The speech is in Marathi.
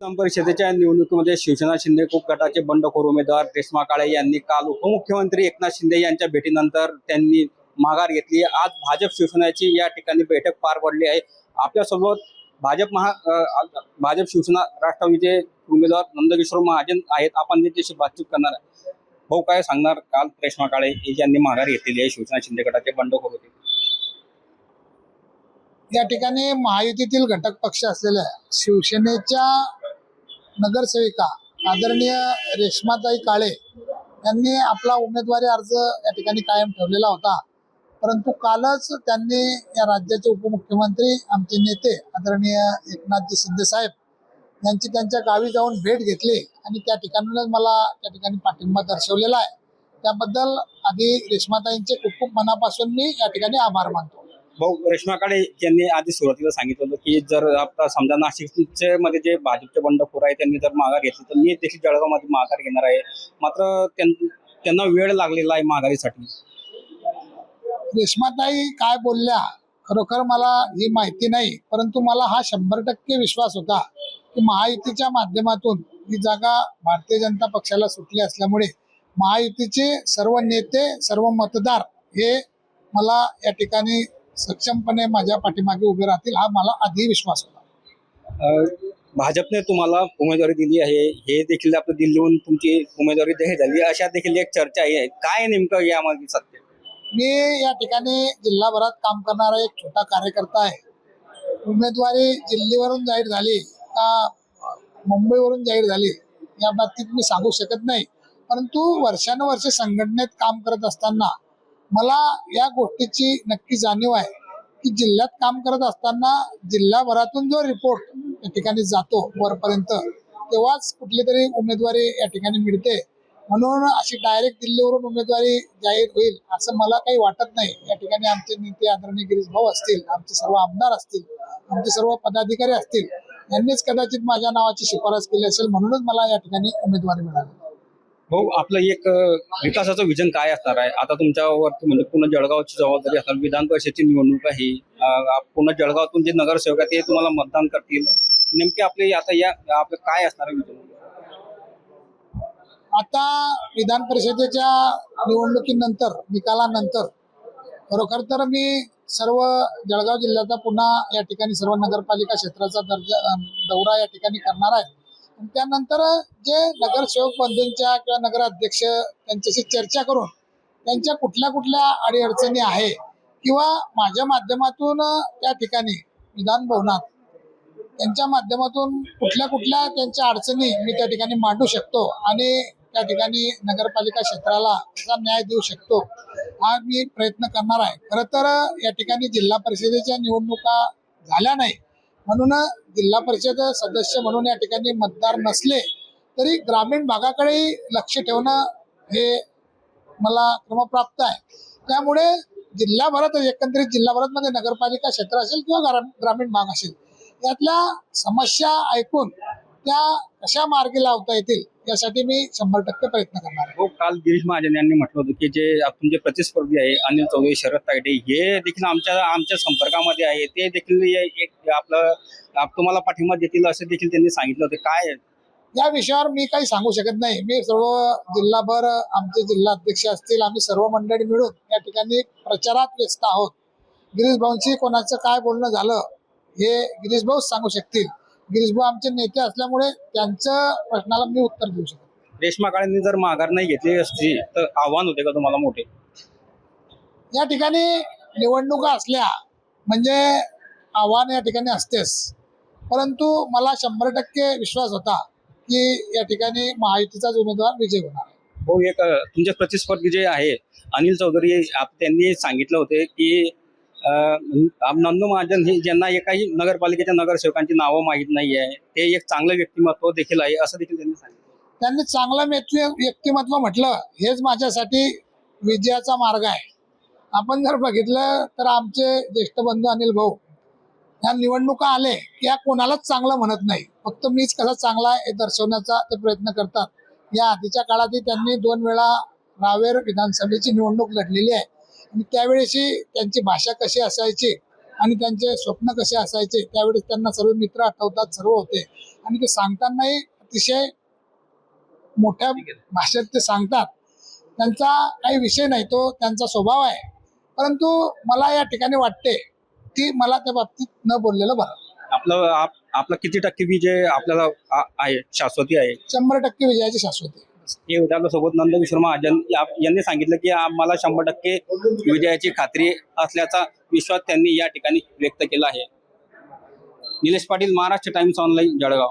विधान परिषदेच्या निवडणुकीमध्ये शिवसेना शिंदे खूप गटाचे बंडखोर उमेदवार रेश्मा काळे यांनी काल उपमुख्यमंत्री एकनाथ शिंदे यांच्या भेटीनंतर त्यांनी माघार घेतली। आज भाजप शिवसेनेची या ठिकाणी बैठक पार पडली आहे। आपल्यासोबत भाजप शिवसेना राष्ट्रवादीचे उमेदवार नंदकिशोर महाजन आहेत। आपण त्यांच्याशी बातचीत करणार आहे। भाऊ, काय सांगणार? काल रेश्मा काळे यांनी माघार घेतलेली आहे, शिवसेना शिंदे गटाचे बंडखोर होते। या ठिकाणी महायुतीतील घटक पक्ष असलेल्या शिवसेनेच्या नगरसेविका आदरणीय रेश्माताई काळे यांनी आपला उमेदवारी अर्ज या ठिकाणी कायम ठेवलेला होता। परंतु कालच त्यांनी या राज्याचे उपमुख्यमंत्री आमचे नेते आदरणीय एकनाथजी शिंदे साहेब यांची त्यांच्या गावी जाऊन भेट घेतली आणि त्या ठिकाणूनच मला त्या ठिकाणी पाठिंबा दर्शवलेला आहे। त्याबद्दल आधी रेश्माताईंचे खूप खूप मनापासून मी या ठिकाणी आभार मानतो। भाऊ, रेश्मा काळे यांनी आधी सुरुवातीला सांगितलं होतं की जर आता समजा नाशिकचे मध्ये जे भाजपचे बंडखोर आहे त्यांनी जर माघार घेतली तर मी देखील जळगावमध्ये माघार घेणार आहे। मात्र त्यांना वेळ लागलेला आहे माघारीसाठी। रेश्माताई काय बोलल्या खरोखर मला ही माहिती नाही, परंतु मला हा 100% विश्वास होता की महायुतीच्या माध्यमातून ही जागा भारतीय जनता पक्षाला सुटली असल्यामुळे महायुतीचे सर्व नेते सर्व मतदार हे मला या ठिकाणी सक्षमपणे माझ्या पाठीमागे उभे राहतील, हा मला आधी विश्वास होता। भाजपने तुम्हाला उमेदवारी दिली आहे, हे देखील आपलं दिल्लीहून तुमची उमेदवारी जाहीर झाली, अशा देखील एक चर्चा आहे। काय नेमकं यामागे सत्य? मी या ठिकाणी जिल्हाभरात काम करणारा एक छोटा कार्यकर्ता आहे। उमेदवारी दिल्लीवरून जाहीर झाली का मुंबईवरून जाहीर झाली या बाबतीत मी सांगू शकत नाही, परंतु वर्षानुवर्ष संघटनेत काम करत असताना मला या गोष्टीची नक्की जाणीव आहे की जिल्ह्यात काम करत असताना जिल्हाभरातून जो रिपोर्ट या ठिकाणी जातो वरपर्यंत तेव्हाच कुठली तरी उमेदवारी या ठिकाणी मिळते। म्हणून अशी डायरेक्ट दिल्लीवरून उमेदवारी जाहीर होईल असं मला काही वाटत नाही। या ठिकाणी आमचे नेते आदरणीय गिरीश भाऊ असतील, आमचे सर्व आमदार असतील, आमचे सर्व पदाधिकारी असतील, यांनीच कदाचित माझ्या नावाची शिफारस केली असेल, म्हणूनच मला या ठिकाणी उमेदवारी मिळाली। भाऊ, आपलं एक विकासाचं विजन काय असणार आहे? आता तुमच्यावर म्हणजे पूर्ण जळगावची जबाबदारी असणार, विधान परिषदेची निवडणूक आहे, पूर्ण जळगावातून जे नगरसेवक आहेत ते तुम्हाला मतदान करतील, नेमके आपले आता या आपलं काय असणार विजन? आता विधान परिषदेच्या निवडणुकीनंतर निकालानंतर खरोखर तर मी सर्व जळगाव जिल्ह्याचा पुन्हा या ठिकाणी सर्व नगरपालिका क्षेत्राचा दौरा या ठिकाणी करणार आहे। त्यानंतर जे नगरसेवक बंधूंच्या किंवा नगराध्यक्ष त्यांच्याशी चर्चा करून त्यांच्या कुठल्या कुठल्या अडीअडचणी आहे किंवा माझ्या माध्यमातून त्या ठिकाणी विधान भवनात त्यांच्या माध्यमातून कुठल्या कुठल्या त्यांच्या अडचणी मी त्या ठिकाणी मांडू शकतो आणि त्या ठिकाणी नगरपालिका क्षेत्राला कसा न्याय देऊ शकतो हा मी प्रयत्न करणार आहे। खरं तर या ठिकाणी जिल्हा परिषदेच्या निवडणुका झाल्या नाही, म्हणून जिल्हा परिषद सदस्य म्हणून या ठिकाणी मतदार नसले तरी ग्रामीण भागाकडे लक्ष ठेवणं हे मला क्रमप्राप्त आहे। त्यामुळे जिल्हाभरात एकंदरीत जिल्हाभरात मध्ये नगरपालिका क्षेत्र असेल किंवा ग्रामीण भाग असेल यातल्या समस्या ऐकून त्या कशा मार्गी लावता येतील यासाठी मी 100% प्रयत्न करणार आहे। हो, काल गिरीश महाजन यांनी म्हटलं होतं की जे तुमचे प्रतिस्पर्धी आहे अनिल चौधरी, शरद तायडे हे देखील आमच्या संपर्कामध्ये आहे, ते देखील एक आपलं तुम्हाला पाठिंबा देतील असं देखील त्यांनी सांगितलं होतं। काय या विषयावर मी काही सांगू शकत नाही। मी सर्व जिल्हाभर आमचे जिल्हा अध्यक्ष असतील, आम्ही सर्व मंडळी मिळून या ठिकाणी प्रचारात व्यस्त आहोत। गिरीश भाऊंशी कोणाचं काय बोलणं झालं हे गिरीश भाऊ सांगू शकतील। गिरीश भाऊ आमचे नेते असल्यामुळे त्यांच्या प्रश्नाला मी उत्तर देऊ शकतो। रेश्मा काळेंनी जर माघार नाही घेतली असती तर आव्हान होते का तुम्हाला मोठे? या ठिकाणी निवडणुका असल्या म्हणजे आव्हान या ठिकाणी असतेच, परंतु मला 100% विश्वास होता की या ठिकाणी महायुतीचाच उमेदवार विजय होणार आहे। हो, एक तुमचे प्रतिस्पर्धी जे आहे अनिल चौधरी त्यांनी सांगितलं होते की नंदू महाजन हे ज्यांना एकाही नगरपालिकेच्या नगरसेवकांची नावं माहीत नाही आहे, ते एक चांगलं व्यक्तिमत्व देखील आहे असं देखील त्यांनी सांगितलं। त्यांनी चांगलं व्यक्तिमत्व म्हटलं हेच माझ्यासाठी विजयाचा मार्ग आहे। आपण जर बघितलं तर आमचे ज्येष्ठ बंधू अनिल भाऊ या निवडणुका आले की या कोणालाच चांगलं म्हणत नाही, फक्त मीच कसा चांगला हे दर्शवण्याचा ते प्रयत्न करतात। या आधीच्या काळातही त्यांनी 2 वेळा रावेर विधानसभेची निवडणूक लढलेली आहे आणि त्यावेळेशी त्यांची भाषा कशी असायची आणि त्यांचे स्वप्न कसे असायचे त्यावेळेस त्यांना सर्व मित्र आठवतात, सर्व होते आणि ते सांगतानाही अतिशय मोठ्या भाषेत ते सांगतात. त्यांचा काही विषय नाही, तो त्यांचा स्वभाव आहे. परंतु मला या ठिकाणी वाटते की मला त्या बाबतीत न बोललेलं बरं. आपलं किती टक्के विजय आपल्याला आहे, शाश्वती आहे? 100% विजयाची शाश्वती. हे होते आपल्यासोबत नंदकिशोर महाजन यांनी सांगितलं की आम्हाला 100% विजयाची खात्री असल्याचा विश्वास त्यांनी या ठिकाणी व्यक्त केला आहे. Nilesh Patil, Maharashtra times online, Jalgaon.